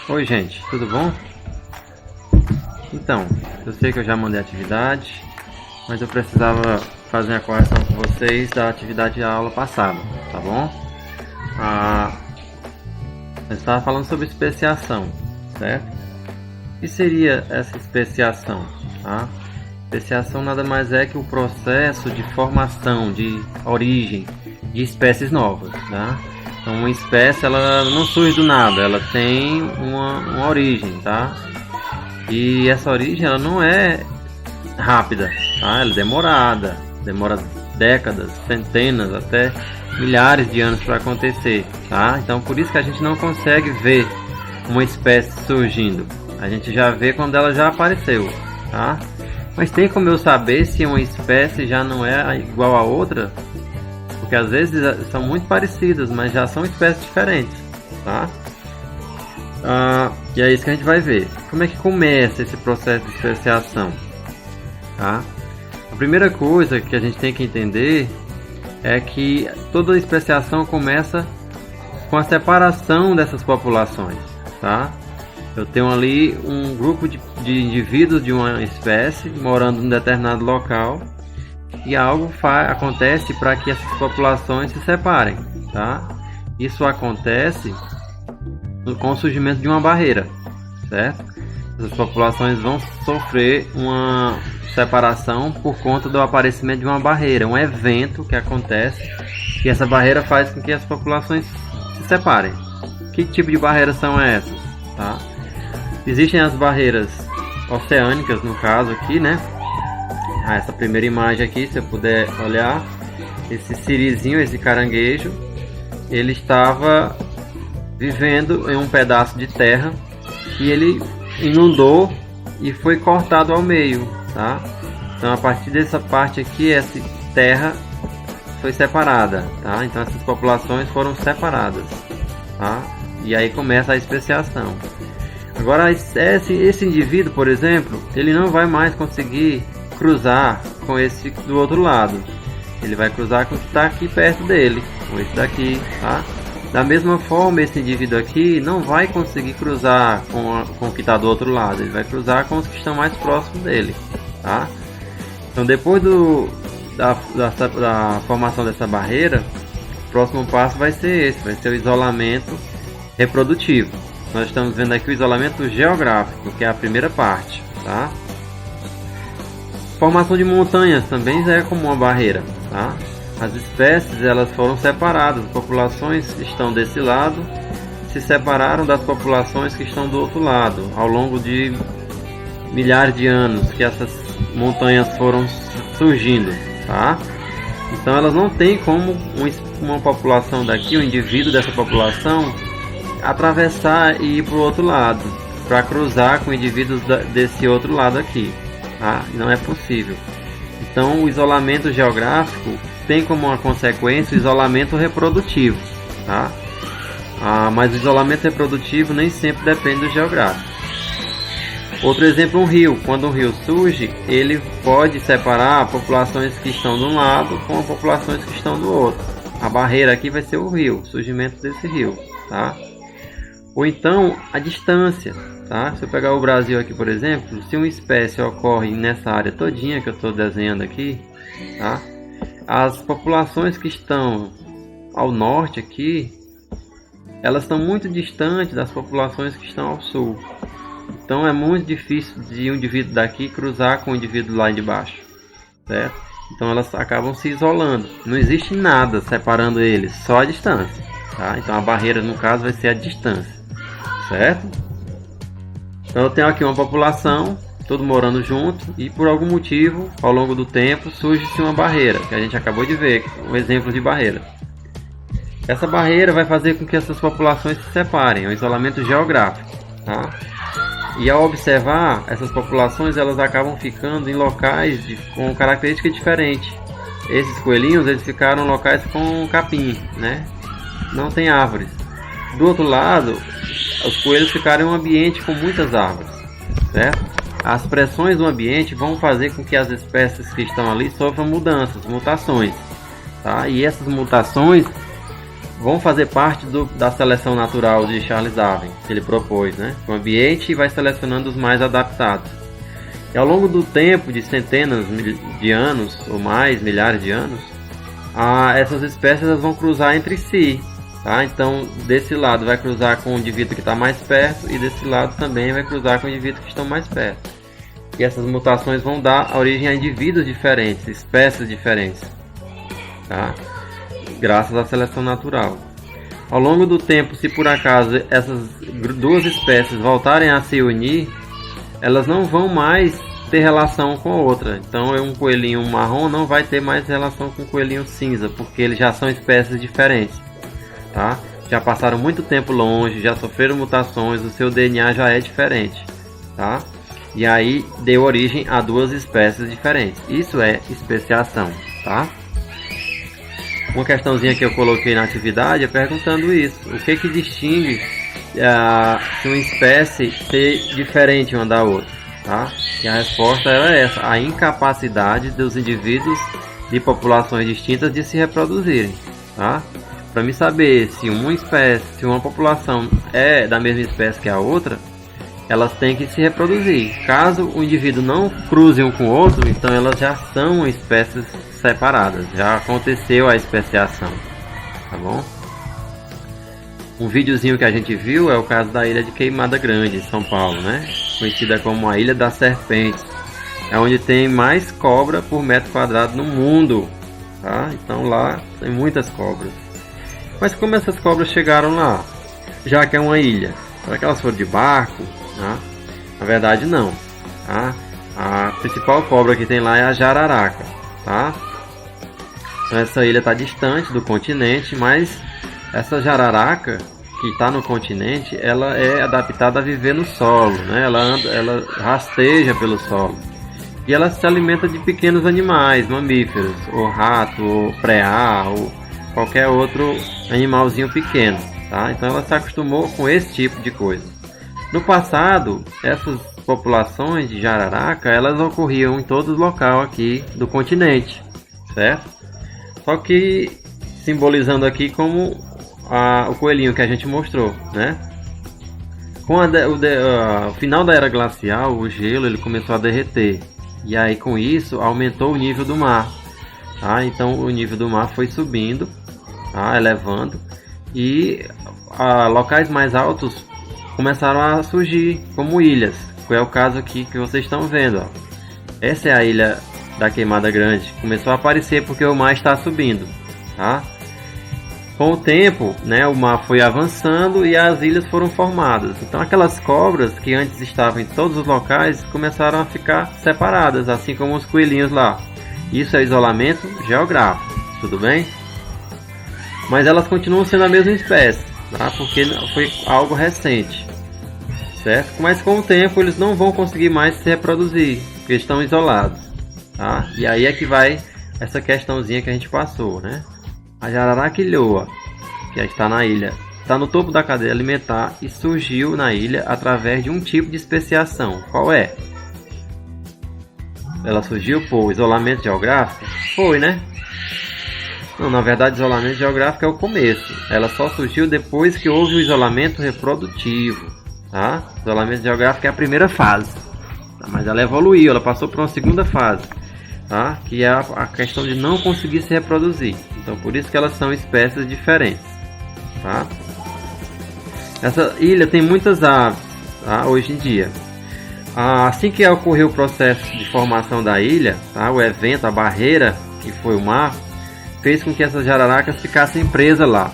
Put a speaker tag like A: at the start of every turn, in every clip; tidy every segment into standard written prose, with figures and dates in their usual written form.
A: Oi gente, tudo bom? Então, eu sei que eu já mandei a atividade, mas eu precisava fazer a correção com vocês da atividade da aula passada, tá bom? Eu estava falando sobre especiação, certo? O que seria essa especiação? Tá? Especiação nada mais é que o processo de formação, de origem de espécies novas, tá? Então uma espécie ela não surge do nada, ela tem uma origem, tá? E essa origem ela não é rápida, tá? Ela é demorada, demora décadas, centenas, até milhares de anos para acontecer, tá? Então por isso que a gente não consegue ver uma espécie surgindo, a gente já vê quando ela já apareceu, tá? Mas tem como eu saber se uma espécie já não é igual a outra? Porque às vezes são muito parecidas, mas já são espécies diferentes, tá? E é isso que a gente vai ver. Como é que começa esse processo de especiação? Tá? A primeira coisa que a gente tem que entender é que toda especiação começa com a separação dessas populações, tá? Eu tenho ali um grupo de indivíduos de uma espécie morando em um determinado local e algo acontece para que essas populações se separem, tá? Isso acontece com o surgimento de uma barreira, certo? Essas populações vão sofrer uma separação por conta do aparecimento de uma barreira, um evento que acontece e essa barreira faz com que as populações se separem. Que tipo de barreiras são essas? Tá? Existem as barreiras oceânicas, no caso aqui, né? Essa primeira imagem aqui, se eu puder olhar, esse sirizinho, esse caranguejo, ele estava vivendo em um pedaço de terra e ele inundou e foi cortado ao meio, tá? Então a partir dessa parte aqui, essa terra foi separada, tá? Então essas populações foram separadas, tá? E aí começa a especiação. Agora esse indivíduo, por exemplo, ele não vai mais conseguir cruzar com esse do outro lado. Ele vai cruzar com o que está aqui perto dele, com esse daqui, tá? Da mesma forma, esse indivíduo aqui não vai conseguir cruzar com o que está do outro lado. Ele vai cruzar com os que estão mais próximos dele, tá? Então, depois da formação dessa barreira, o próximo passo vai ser esse, vai ser o isolamento reprodutivo. Nós estamos vendo aqui o isolamento geográfico, que é a primeira parte, tá? Formação de montanhas também é como uma barreira, tá? As espécies elas foram separadas, as populações que estão desse lado se separaram das populações que estão do outro lado, ao longo de milhares de anos que essas montanhas foram surgindo, tá? Então elas não têm como uma população daqui, um indivíduo dessa população, atravessar e ir para o outro lado, para cruzar com indivíduos desse outro lado aqui, tá? Não é possível. Então o isolamento geográfico tem como uma consequência o isolamento reprodutivo, tá? Mas o isolamento reprodutivo nem sempre depende do geográfico. Outro exemplo, um rio. Quando um rio surge, ele pode separar populações que estão de um lado com populações que estão do outro. A barreira aqui vai ser o rio, o surgimento desse rio, tá? Ou então a distância, tá? Se eu pegar o Brasil aqui, por exemplo, se uma espécie ocorre nessa área todinha que eu estou desenhando aqui, tá? As populações que estão ao norte aqui, elas estão muito distantes das populações que estão ao sul. Então é muito difícil de um indivíduo daqui cruzar com o indivíduo lá de baixo, certo? Então elas acabam se isolando. Não existe nada separando eles, só a distância, tá? Então a barreira no caso vai ser a distância, certo? Então eu tenho aqui uma população, todo morando junto, e por algum motivo, ao longo do tempo, surge-se uma barreira, que a gente acabou de ver, um exemplo de barreira. Essa barreira vai fazer com que essas populações se separem, é um isolamento geográfico, tá? E ao observar, essas populações elas acabam ficando em locais com características diferentes. Esses coelhinhos eles ficaram em locais com capim, né? Não tem árvores. Do outro lado, os coelhos ficaram em um ambiente com muitas árvores, certo? As pressões do ambiente vão fazer com que as espécies que estão ali sofram mudanças, mutações, tá? E essas mutações vão fazer parte da seleção natural de Charles Darwin, que ele propôs, né? O ambiente vai selecionando os mais adaptados. E ao longo do tempo, de centenas de anos ou mais, milhares de anos, essas espécies vão cruzar entre si. Tá? Então, desse lado vai cruzar com o indivíduo que está mais perto e desse lado também vai cruzar com o indivíduo que estão mais perto. E essas mutações vão dar origem a indivíduos diferentes, espécies diferentes, tá? Graças à seleção natural. Ao longo do tempo, se por acaso essas duas espécies voltarem a se unir, elas não vão mais ter relação com a outra. Então, um coelhinho marrom não vai ter mais relação com um coelhinho cinza, porque eles já são espécies diferentes. Tá? Já passaram muito tempo longe, já sofreram mutações, o seu DNA já é diferente, tá? E aí deu origem a duas espécies diferentes. Isso é especiação, tá? Uma questãozinha que eu coloquei na atividade é perguntando isso: o que distingue se uma espécie ser diferente uma da outra, tá? E a resposta era essa: a incapacidade dos indivíduos de populações distintas de se reproduzirem, tá? Para me saber se uma população é da mesma espécie que a outra, elas têm que se reproduzir. Caso o indivíduo não cruze um com o outro, então elas já são espécies separadas. Já aconteceu a especiação, tá bom? Um videozinho que a gente viu é o caso da ilha de Queimada Grande, em São Paulo, né? Conhecida como a Ilha das Serpentes. É onde tem mais cobra por metro quadrado no mundo, tá? Então lá tem muitas cobras. Mas como essas cobras chegaram lá? Já que é uma ilha, será que elas foram de barco? Tá? Na verdade não, tá? A principal cobra que tem lá é a jararaca, tá? Então essa ilha está distante do continente, mas essa jararaca que está no continente, ela é adaptada a viver no solo, né? Ela rasteja pelo solo e ela se alimenta de pequenos animais, mamíferos, ou rato, ou preá, ou qualquer outro animalzinho pequeno, tá? Então ela se acostumou com esse tipo de coisa. No passado, essas populações de jararaca, elas ocorriam em todo o local aqui do continente, certo? Só que simbolizando aqui como o coelhinho que a gente mostrou, né? Com o final da era glacial, o gelo ele começou a derreter e aí com isso aumentou o nível do mar, tá? Então o nível do mar foi subindo, tá? Elevando, e locais mais altos começaram a surgir como ilhas, que é o caso aqui que vocês estão vendo, ó. Essa é a ilha da Queimada Grande, começou a aparecer porque o mar está subindo, tá? Com o tempo, né, o mar foi avançando e as ilhas foram formadas. Então aquelas cobras que antes estavam em todos os locais começaram a ficar separadas, assim como os coelhinhos lá. Isso é isolamento geográfico, tudo bem? Mas elas continuam sendo a mesma espécie, tá? Porque foi algo recente, certo? Mas com o tempo eles não vão conseguir mais se reproduzir, porque estão isolados, tá? E aí é que vai essa questãozinha que a gente passou, né? A jararaca ilhoa, que está na ilha, está no topo da cadeia alimentar e surgiu na ilha através de um tipo de especiação. Qual é? Ela surgiu por isolamento geográfico? Foi, né? Não, na verdade, isolamento geográfico é o começo. Ela só surgiu depois que houve o isolamento reprodutivo, tá? Isolamento geográfico é a primeira fase, tá? Mas ela evoluiu, ela passou por uma segunda fase, tá? Que é a questão de não conseguir se reproduzir. Então, por isso que elas são espécies diferentes, tá? Essa ilha tem muitas aves, tá? Hoje em dia. Assim que ocorreu o processo de formação da ilha, tá? O evento, a barreira que foi o mar, fez com que essas jararacas ficassem presas lá.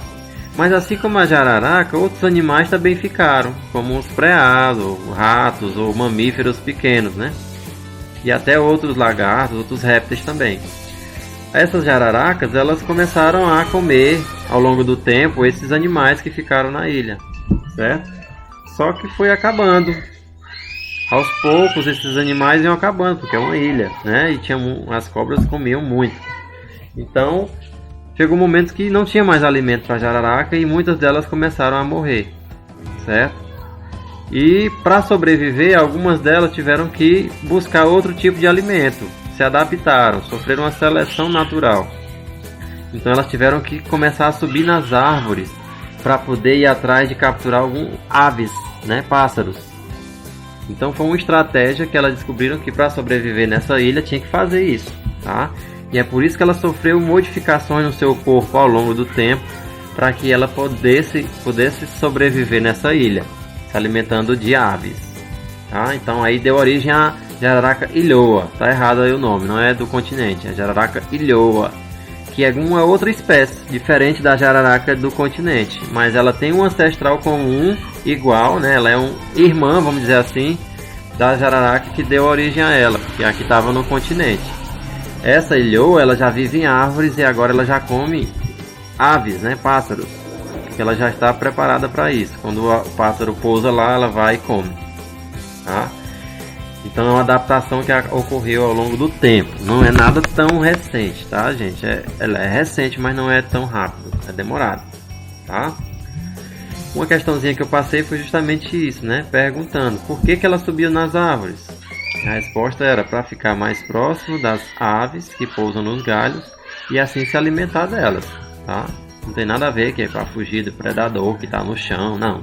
A: Mas assim como a jararaca, outros animais também ficaram, como os preás, ou ratos, ou mamíferos pequenos, né? E até outros lagartos, outros répteis também. Essas jararacas, elas começaram a comer, ao longo do tempo, esses animais que ficaram na ilha, certo? Só que foi acabando. Aos poucos, esses animais iam acabando, porque é uma ilha, né? E as cobras comiam muito. Então, chegou um momento que não tinha mais alimento para a jararaca e muitas delas começaram a morrer, certo? E para sobreviver, algumas delas tiveram que buscar outro tipo de alimento, se adaptaram, sofreram uma seleção natural. Então elas tiveram que começar a subir nas árvores para poder ir atrás de capturar algumas aves, né, pássaros. Então foi uma estratégia que elas descobriram que para sobreviver nessa ilha tinha que fazer isso, tá? E é por isso que ela sofreu modificações no seu corpo ao longo do tempo, para que ela pudesse sobreviver nessa ilha, se alimentando de aves, tá? Então aí deu origem a jararaca ilhoa. Tá errado aí o nome, não é do continente, é jararaca ilhoa, que é uma outra espécie, diferente da jararaca do continente, mas ela tem um ancestral comum, igual, né? Ela é uma irmã, vamos dizer assim, da jararaca que deu origem a ela, que aqui estava no continente. Essa ilhoa, ela já vive em árvores e agora ela já come aves, né? Pássaros, porque ela já está preparada para isso. Quando o pássaro pousa lá, ela vai e come, tá? Então é uma adaptação que ocorreu ao longo do tempo. Não é nada tão recente, tá, gente? Ela é recente, mas não é tão rápido. É demorado, tá? Uma questãozinha que eu passei foi justamente isso, né? Perguntando por que ela subiu nas árvores. A resposta era para ficar mais próximo das aves que pousam nos galhos e assim se alimentar delas, tá? Não tem nada a ver que é para fugir do predador que está no chão, não.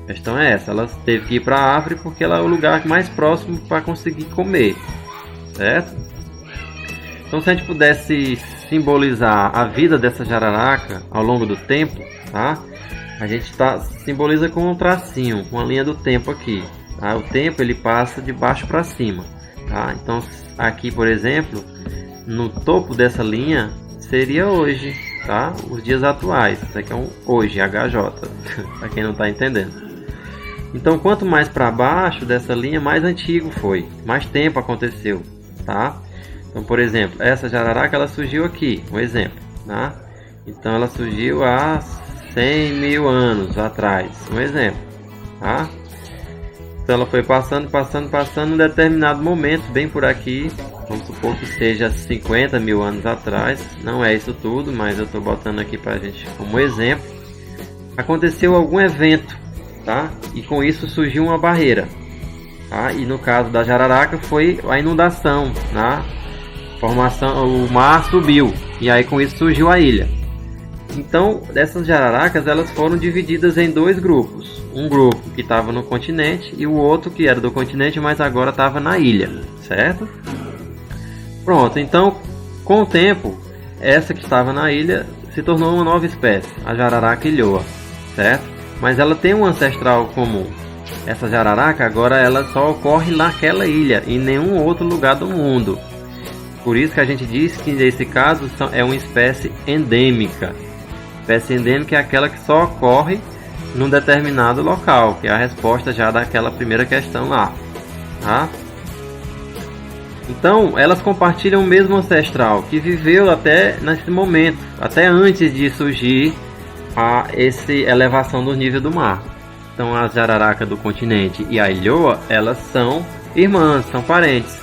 A: A questão é essa, ela teve que ir para a árvore porque ela é o lugar mais próximo para conseguir comer, certo? Então se a gente pudesse simbolizar a vida dessa jararaca ao longo do tempo, tá? A gente simboliza com um tracinho, com a linha do tempo aqui, tá? O tempo ele passa de baixo para cima, tá? Então aqui, por exemplo, no topo dessa linha seria hoje, tá? Os dias atuais. Isso aqui é um hoje, HJ, para quem não está entendendo. Então, quanto mais para baixo dessa linha, mais antigo foi, mais tempo aconteceu, tá? Então, por exemplo, essa jararaca ela surgiu aqui, um exemplo, tá? Então, ela surgiu há 100 mil anos atrás, um exemplo, tá? Então, ela foi passando, em determinado momento, bem por aqui, vamos supor que seja 50 mil anos atrás, não é isso tudo, mas eu estou botando aqui para a gente como exemplo. Aconteceu algum evento, tá? E com isso surgiu uma barreira, tá? E no caso da jararaca foi a inundação, né? O mar subiu e aí com isso surgiu a ilha. Então dessas jararacas elas foram divididas em dois grupos, um grupo que estava no continente e o outro que era do continente, mas agora estava na ilha, certo? Pronto, então com o tempo essa que estava na ilha se tornou uma nova espécie, a jararaca ilhoa, certo? Mas ela tem um ancestral comum. Essa jararaca agora ela só ocorre naquela ilha, em nenhum outro lugar do mundo. Por isso que a gente diz que nesse caso é uma espécie endêmica. Espécie endêmica é aquela que só ocorre num determinado local, que é a resposta já daquela primeira questão lá, tá? Então elas compartilham o mesmo ancestral que viveu até nesse momento, até antes de surgir essa elevação do nível do mar. Então a jararaca do continente e a ilhoa, elas são irmãs, são parentes.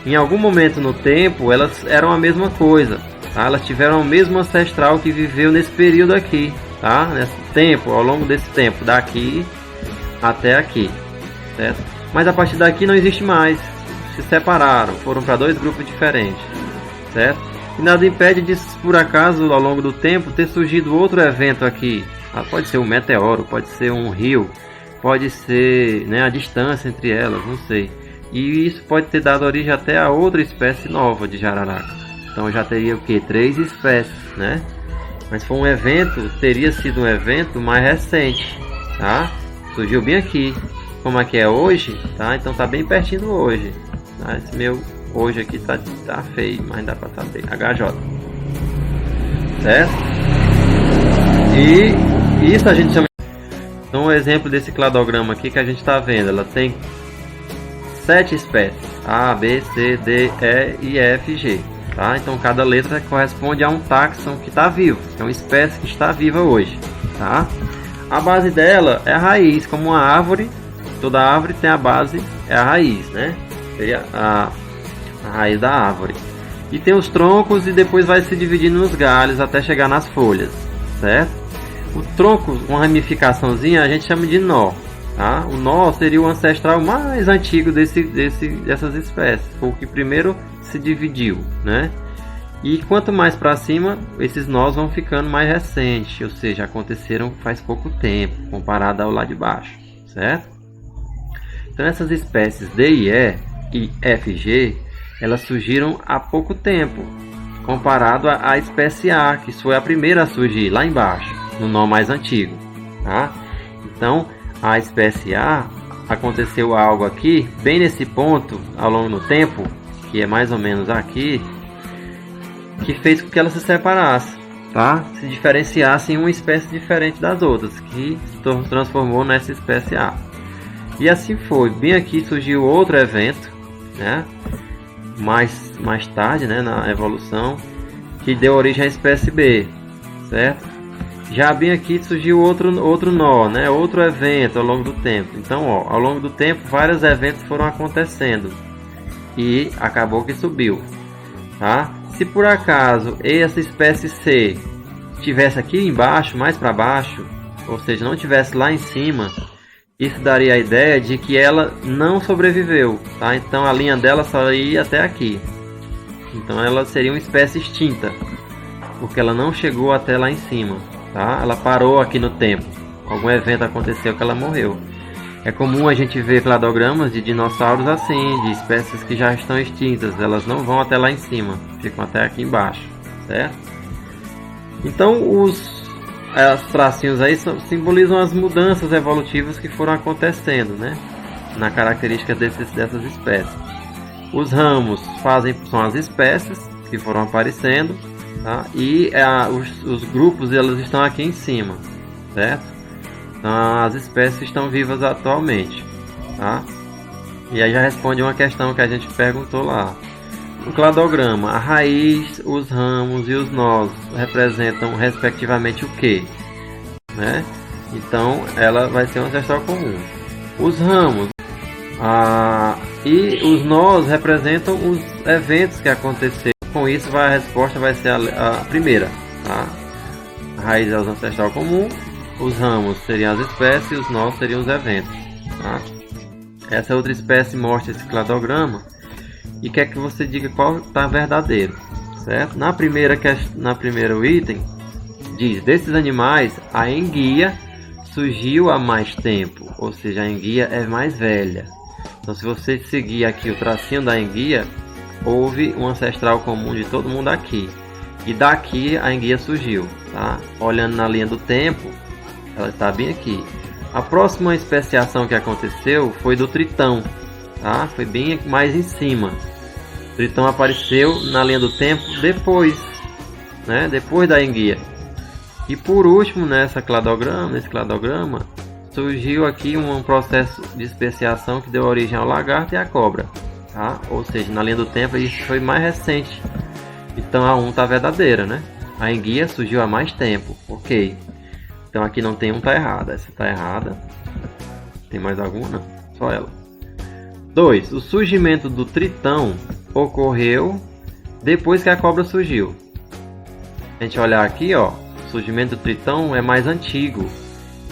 A: Em algum momento no tempo elas eram a mesma coisa, tá? Elas tiveram o mesmo ancestral que viveu nesse período aqui, tá? Nesse tempo, ao longo desse tempo, daqui até aqui, certo? Mas a partir daqui não existe mais, se separaram, foram para dois grupos diferentes, certo? E nada impede de, por acaso, ao longo do tempo, ter surgido outro evento aqui. Pode ser um meteoro, pode ser um rio, pode ser, né, a distância entre elas, não sei. E isso pode ter dado origem até a outra espécie nova de jararaca. Então já teria o que? 3 espécies, né? Mas foi um evento, teria sido um evento mais recente, tá? Surgiu bem aqui. Como aqui é hoje, tá? Então tá bem pertinho do hoje, tá? Esse meu hoje aqui tá feio, mas dá pra saber. HJ. Certo? E isso a gente chama. Então, um exemplo desse cladograma aqui que a gente está vendo, ela tem 7 espécies: A, B, C, D, E e F, G. Tá? Então, cada letra corresponde a um táxon que está vivo, é uma espécie que está viva hoje. Tá? A base dela é a raiz, como uma árvore. Toda árvore tem a base, é a raiz, né? Seria a raiz da árvore. E tem os troncos e depois vai se dividindo nos galhos até chegar nas folhas, certo? O tronco, uma ramificaçãozinha, a gente chama de nó, tá? O nó seria o ancestral mais antigo dessas espécies, foi o que primeiro se dividiu, né? E quanto mais para cima, esses nós vão ficando mais recentes, ou seja, aconteceram faz pouco tempo, comparado ao lá de baixo, certo? Então essas espécies D e E e F e G, elas surgiram há pouco tempo, comparado à espécie A, que foi a primeira a surgir lá embaixo, no nó mais antigo, tá? Então a espécie A, aconteceu algo aqui, bem nesse ponto, ao longo do tempo, que é mais ou menos aqui, que fez com que ela se separasse, tá? Se diferenciasse em uma espécie diferente das outras, que se transformou nessa espécie A. E assim foi. Bem aqui surgiu outro evento, né? Mais tarde, né? Na evolução, que deu origem à espécie B, certo? Já bem aqui surgiu outro nó, né? Outro evento ao longo do tempo. Então, ó, ao longo do tempo, vários eventos foram acontecendo e acabou que subiu, tá? Se por acaso essa espécie C estivesse aqui embaixo, mais para baixo, ou seja, não estivesse lá em cima, isso daria a ideia de que ela não sobreviveu, tá? Então a linha dela só ia até aqui. Então ela seria uma espécie extinta, porque ela não chegou até lá em cima, tá? Ela parou aqui no tempo. Algum evento aconteceu que ela morreu. É comum a gente ver cladogramas de dinossauros assim, de espécies que já estão extintas. Elas não vão até lá em cima, ficam até aqui embaixo, certo? Então os tracinhos aí simbolizam as mudanças evolutivas que foram acontecendo, né? Na característica dessas espécies. Os ramos são as espécies que foram aparecendo, tá? E os grupos elas estão aqui em cima, certo? Então, as espécies estão vivas atualmente, tá? E aí já responde uma questão que a gente perguntou lá. O cladograma, a raiz, os ramos e os nós representam respectivamente o que, né? Então ela vai ser um ancestral comum. Os ramos e os nós representam os eventos que aconteceram. Com isso a resposta vai ser a primeira, tá? A raiz é o ancestral comum. Os ramos seriam as espécies e os nós seriam os eventos, tá? Essa outra espécie mostra esse cladograma e quer que você diga qual está verdadeiro, certo? Na primeiro item diz: desses animais a enguia surgiu há mais tempo, ou seja, a enguia é mais velha. Então se você seguir aqui o tracinho da enguia, houve um ancestral comum de todo mundo aqui, e daqui a enguia surgiu, tá? Olhando na linha do tempo, ela está bem aqui. A próxima especiação que aconteceu foi do tritão, tá? Foi bem mais em cima. O tritão apareceu na linha do tempo depois, né? Depois da enguia. E por último, nesse cladograma, surgiu aqui um processo de especiação que deu origem ao lagarto e à cobra, tá? Ou seja, na linha do tempo isso foi mais recente. Então a 1 está verdadeira, né? A enguia surgiu há mais tempo, ok. Então aqui não tem tá errada, essa está errada. Tem mais alguma? Não, só ela. 2. O surgimento do tritão ocorreu depois que a cobra surgiu. A gente olhar aqui, ó, o surgimento do tritão é mais antigo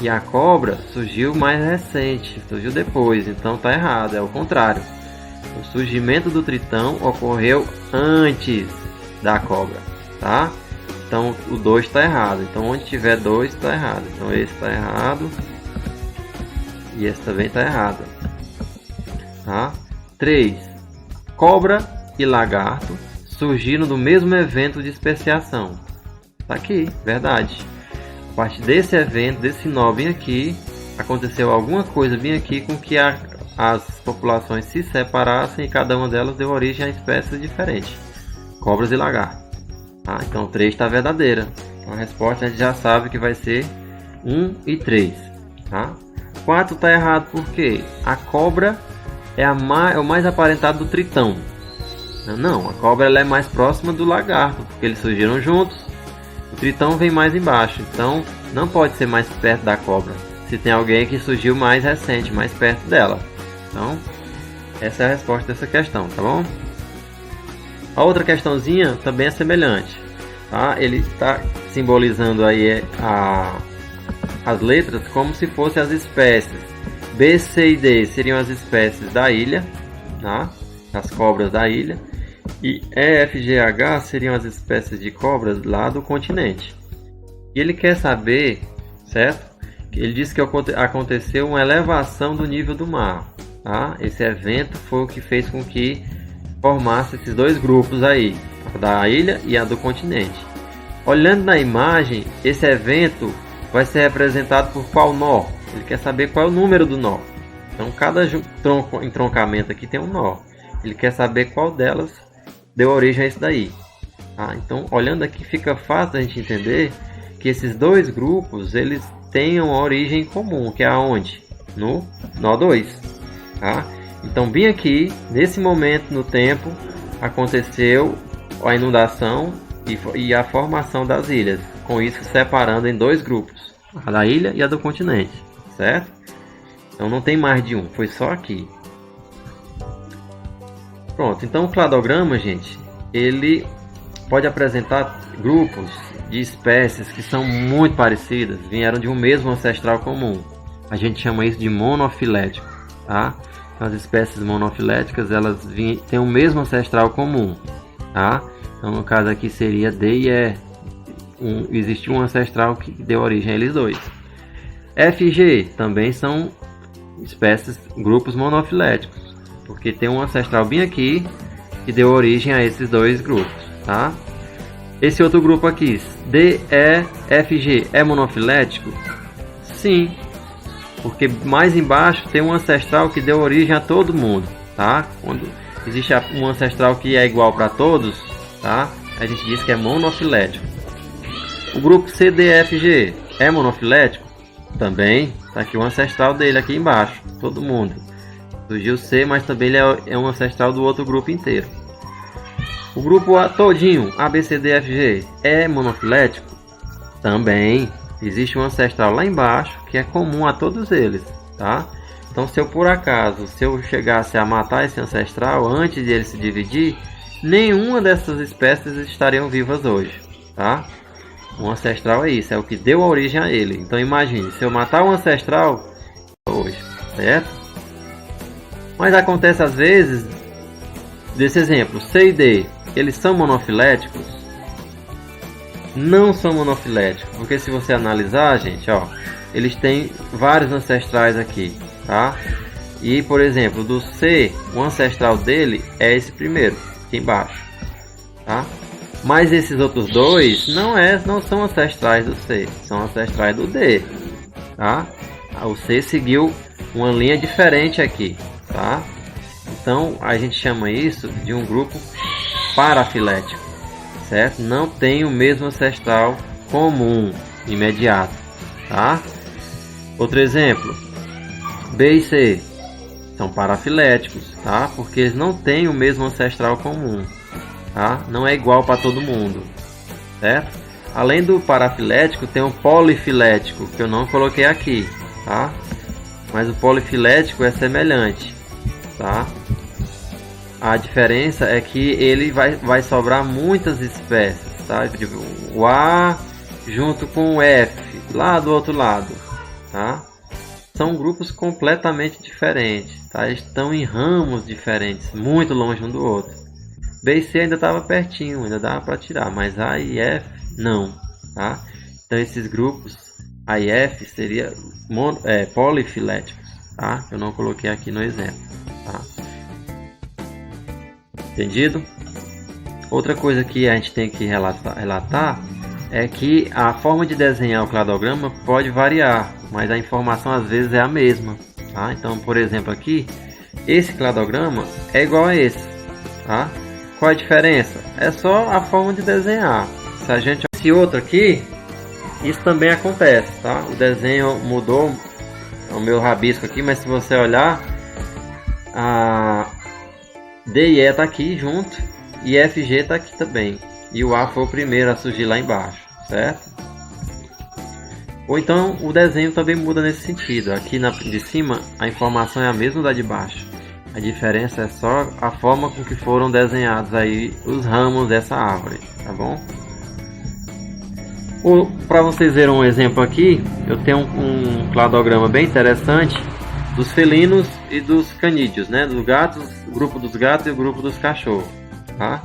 A: e a cobra surgiu mais recente, surgiu depois, então tá errado, é o contrário. O surgimento do tritão ocorreu antes da cobra, tá? Então o 2 está errado. Então onde tiver 2 está errado. Então esse está errado. E esse também está errado. Tá? 3. Cobra e lagarto surgiram do mesmo evento de especiação. Tá aqui, verdade. A partir desse evento, desse nó bem aqui, aconteceu alguma coisa bem aqui com que as populações se separassem e cada uma delas deu origem a espécies diferentes. Cobras e lagartos. Ah, então 3 está verdadeira. Então a resposta a gente já sabe que vai ser 1 e 3. Tá? 4 está errado porque a cobra é o mais aparentado do tritão. Não, a cobra ela é mais próxima do lagarto, porque eles surgiram juntos. O tritão vem mais embaixo, então não pode ser mais perto da cobra. Se tem alguém que surgiu mais recente, mais perto dela. Então, essa é a resposta dessa questão, tá bom? A outra questãozinha também é semelhante, tá? Ele está simbolizando aí as letras como se fossem as espécies. B, C e D seriam as espécies da ilha, tá? As cobras da ilha. E E, F, G, H seriam as espécies de cobras lá do continente. E ele quer saber, certo? Ele disse que aconteceu uma elevação do nível do mar. Tá? Esse evento foi o que fez com que formasse esses dois grupos aí, a da ilha e a do continente. Olhando na imagem, esse evento vai ser representado por qual nó? Ele quer saber qual é o número do nó. Então cada entroncamento aqui tem um nó. Ele quer saber qual delas deu origem a isso daí. Tá? Então olhando aqui fica fácil a gente entender que esses dois grupos eles têm uma origem comum, que é aonde? No nó 2. Tá? Então bem aqui, nesse momento no tempo, aconteceu a inundação e a formação das ilhas, com isso separando em dois grupos, a da ilha e a do continente, certo? Então não tem mais de um, foi só aqui. Pronto, então o cladograma, gente, ele pode apresentar grupos de espécies que são muito parecidas, vieram de um mesmo ancestral comum. A gente chama isso de monofilético, tá? As espécies monofiléticas, elas têm o mesmo ancestral comum, tá? Então no caso aqui seria D e E. Existiu um ancestral que deu origem a eles dois. F e G também são espécies, grupos monofiléticos, porque tem um ancestral bem aqui que deu origem a esses dois grupos, tá? Esse outro grupo aqui, D, E, F, G, é monofilético? Sim, porque mais embaixo tem um ancestral que deu origem a todo mundo, tá? Quando existe um ancestral que é igual para todos, tá? A gente diz que é monofilético. O grupo C, D, F, G é monofilético? Também, tá aqui o ancestral dele aqui embaixo, todo mundo. Surgiu C, mas também ele é um ancestral do outro grupo inteiro. O grupo A todinho, A, B, C, D, F, G, é monofilético? Também. Existe um ancestral lá embaixo que é comum a todos eles, tá? Então se eu chegasse a matar esse ancestral antes de ele se dividir, nenhuma dessas espécies estariam vivas hoje, tá? Um ancestral é isso, é o que deu origem a ele. Então imagine, se eu matar um ancestral hoje, certo? Mas acontece às vezes, desse exemplo, C e D, eles são monofiléticos? Não são monofiléticos, porque se você analisar, gente, ó, eles têm vários ancestrais aqui, tá? E, por exemplo, do C, o ancestral dele é esse primeiro, aqui embaixo, tá? Mas esses outros dois não são ancestrais do C, são ancestrais do D, tá? O C seguiu uma linha diferente aqui, tá? Então a gente chama isso de um grupo parafilético, certo? Não tem o mesmo ancestral comum imediato, tá? Outro exemplo, B e C são parafiléticos, tá? Porque eles não têm o mesmo ancestral comum, tá? Não é igual para todo mundo, certo? Além do parafilético, tem um polifilético que eu não coloquei aqui, tá? Mas o polifilético é semelhante, tá? A diferença é que ele vai sobrar muitas espécies, tá? O A junto com o F lá do outro lado, tá? São grupos completamente diferentes, tá? Eles estão em ramos diferentes, muito longe um do outro. B e C ainda estava pertinho, ainda dava para tirar, mas A e F não, tá? Então esses grupos A e F seria polifiléticos, tá? Eu não coloquei aqui no exemplo, tá? Entendido? Outra coisa que a gente tem que relatar é que a forma de desenhar o cladograma pode variar, mas a informação às vezes é a mesma, tá? Então, por exemplo, aqui, esse cladograma é igual a esse, tá? Qual a diferença? É só a forma de desenhar. Se a gente esse outro aqui, isso também acontece, tá? O desenho mudou, o meu rabisco aqui, mas se você olhar, a D e E está aqui junto e F e G está aqui também. E o A foi o primeiro a surgir lá embaixo, certo? Ou então o desenho também muda nesse sentido. Aqui de cima a informação é a mesma da de baixo. A diferença é só a forma com que foram desenhados aí os ramos dessa árvore, tá bom? Para vocês verem um exemplo aqui, eu tenho um cladograma bem interessante dos felinos e dos canídeos, né? Dos gatos, o grupo dos gatos e o grupo dos cachorros, tá?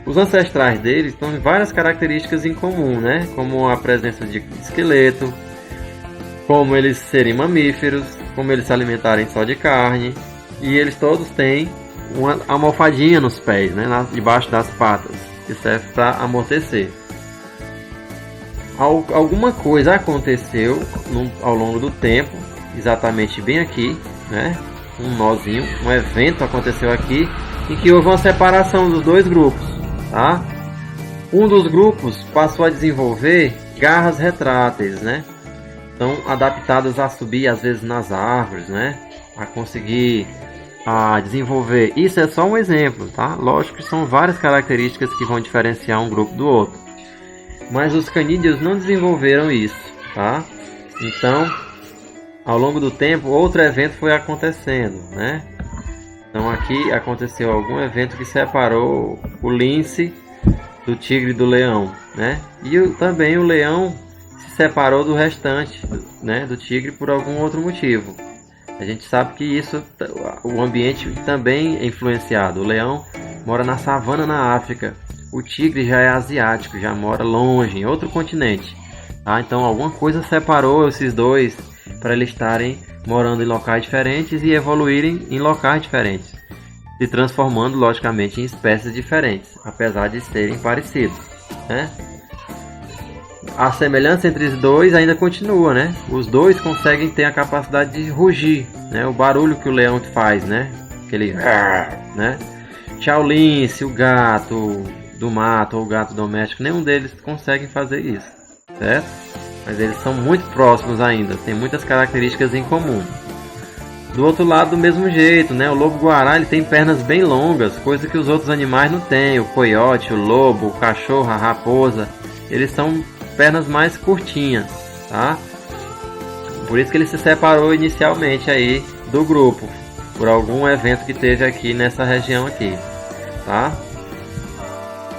A: Os ancestrais deles têm várias características em comum, né? Como a presença de esqueleto, como eles serem mamíferos, como eles se alimentarem só de carne, e eles todos têm uma almofadinha nos pés, né? Debaixo das patas, que serve para amortecer. Alguma coisa aconteceu ao longo do tempo, exatamente bem aqui, né? Um nozinho, um evento aconteceu aqui, em que houve uma separação dos dois grupos, tá? Um dos grupos passou a desenvolver garras retráteis, né? Então, adaptadas a subir às vezes nas árvores, né? A conseguir desenvolver. Isso é só um exemplo, tá? Lógico que são várias características que vão diferenciar um grupo do outro. Mas os canídeos não desenvolveram isso, tá? Então, ao longo do tempo, outro evento foi acontecendo, né? Então aqui aconteceu algum evento que separou o lince do tigre e do leão, né? E também o leão se separou do restante, né, do tigre por algum outro motivo. A gente sabe que isso, o ambiente também é influenciado. O leão mora na savana na África. O tigre já é asiático, já mora longe, em outro continente. Tá? Então alguma coisa separou esses dois para eles estarem morando em locais diferentes e evoluírem em locais diferentes, se transformando logicamente em espécies diferentes, apesar de serem parecidos, né? A semelhança entre os dois ainda continua, né? Os dois conseguem ter a capacidade de rugir, né? O barulho que o leão faz, né? Aquele, né? Já o lince, o gato do mato ou o gato doméstico, nenhum deles conseguem fazer isso, certo? Mas eles são muito próximos ainda, tem muitas características em comum. Do outro lado, do mesmo jeito, né? O lobo-guará ele tem pernas bem longas, coisa que os outros animais não têm. O coiote, o lobo, o cachorro, a raposa, eles são pernas mais curtinhas, tá? Por isso que ele se separou inicialmente aí do grupo, por algum evento que teve aqui nessa região aqui, tá?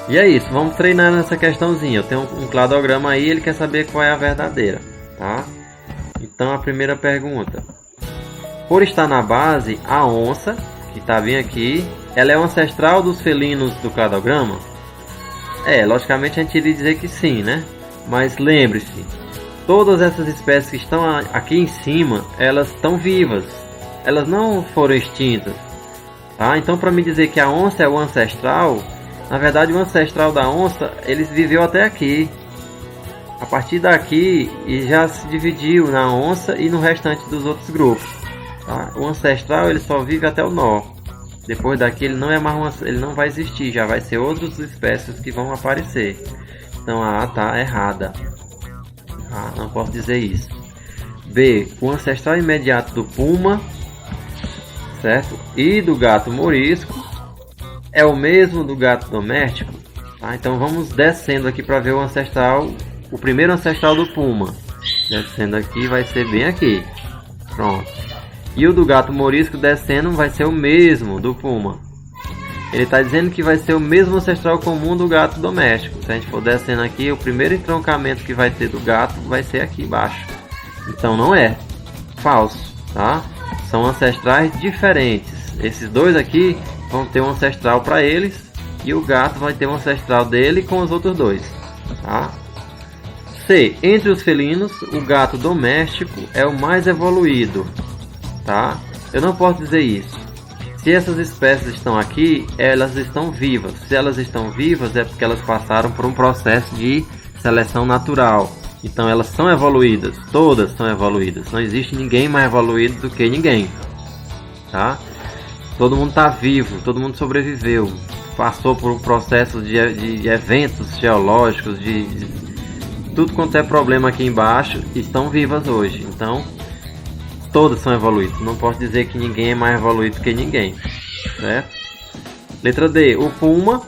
A: E é isso, vamos treinar nessa questãozinha. Eu tenho um cladograma aí, ele quer saber qual é a verdadeira, tá? Então a primeira pergunta: por estar na base, a onça, que está bem aqui, ela é o ancestral dos felinos do cladograma? Logicamente a gente iria dizer que sim, né? Mas lembre-se, todas essas espécies que estão aqui em cima, elas estão vivas, elas não foram extintas, tá? Então, para me dizer que a onça é o ancestral, na verdade o ancestral da onça, ele viveu até aqui. A partir daqui, e já se dividiu na onça e no restante dos outros grupos, tá? O ancestral ele só vive até o nó. Depois daqui ele não é mais ele não vai existir, já vai ser outras espécies que vão aparecer. Então a A está errada. Não posso dizer isso. B, o ancestral imediato do puma, certo? E do gato morisco é o mesmo do gato doméstico, tá? Então vamos descendo aqui para ver o ancestral, o primeiro ancestral do puma. Descendo aqui vai ser bem aqui. Pronto. E o do gato morisco descendo vai ser o mesmo do puma. Ele está dizendo que vai ser o mesmo ancestral comum do gato doméstico. Se a gente for descendo aqui, o primeiro entroncamento que vai ter do gato vai ser aqui embaixo. Então não é. Falso, tá? São ancestrais diferentes. Esses dois aqui vão ter um ancestral para eles e o gato vai ter um ancestral dele com os outros dois, tá? C. Entre os felinos, o gato doméstico é o mais evoluído, tá? Eu não posso dizer isso. Se essas espécies estão aqui, elas estão vivas. Se elas estão vivas, é porque elas passaram por um processo de seleção natural. Então elas são evoluídas, todas são evoluídas. Não existe ninguém mais evoluído do que ninguém, tá? Todo mundo está vivo, todo mundo sobreviveu, passou por um processo de eventos geológicos, de tudo quanto é problema aqui embaixo, estão vivas hoje. Então todas são evoluídas. Não posso dizer que ninguém é mais evoluído que ninguém, certo? Letra D. O puma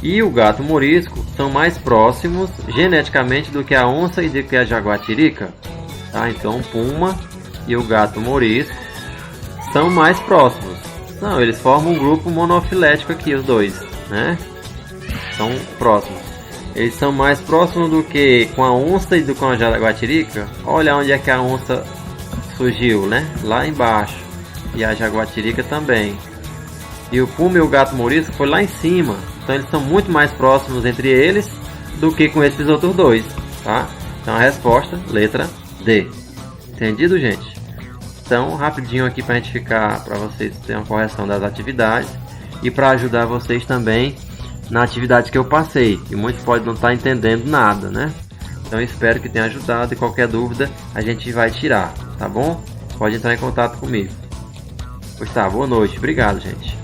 A: e o gato morisco são mais próximos geneticamente do que a onça e do que a jaguatirica, tá? Então o puma e o gato morisco são mais próximos. Não, eles formam um grupo monofilético aqui, os dois, né? São próximos. Eles são mais próximos do que com a onça e do com a jaguatirica. Olha onde é que a onça surgiu, né? Lá embaixo. E a jaguatirica também. E o puma e o gato mourisco foi lá em cima. Então eles são muito mais próximos entre eles do que com esses outros dois, tá? Então a resposta, letra D. Entendido, gente? Então, rapidinho aqui para a gente ficar, para vocês terem uma correção das atividades e para ajudar vocês também na atividade que eu passei, que muitos podem não estar entendendo nada, né? Então espero que tenha ajudado e qualquer dúvida a gente vai tirar, tá bom? Pode entrar em contato comigo. Pois tá, boa noite, obrigado, gente.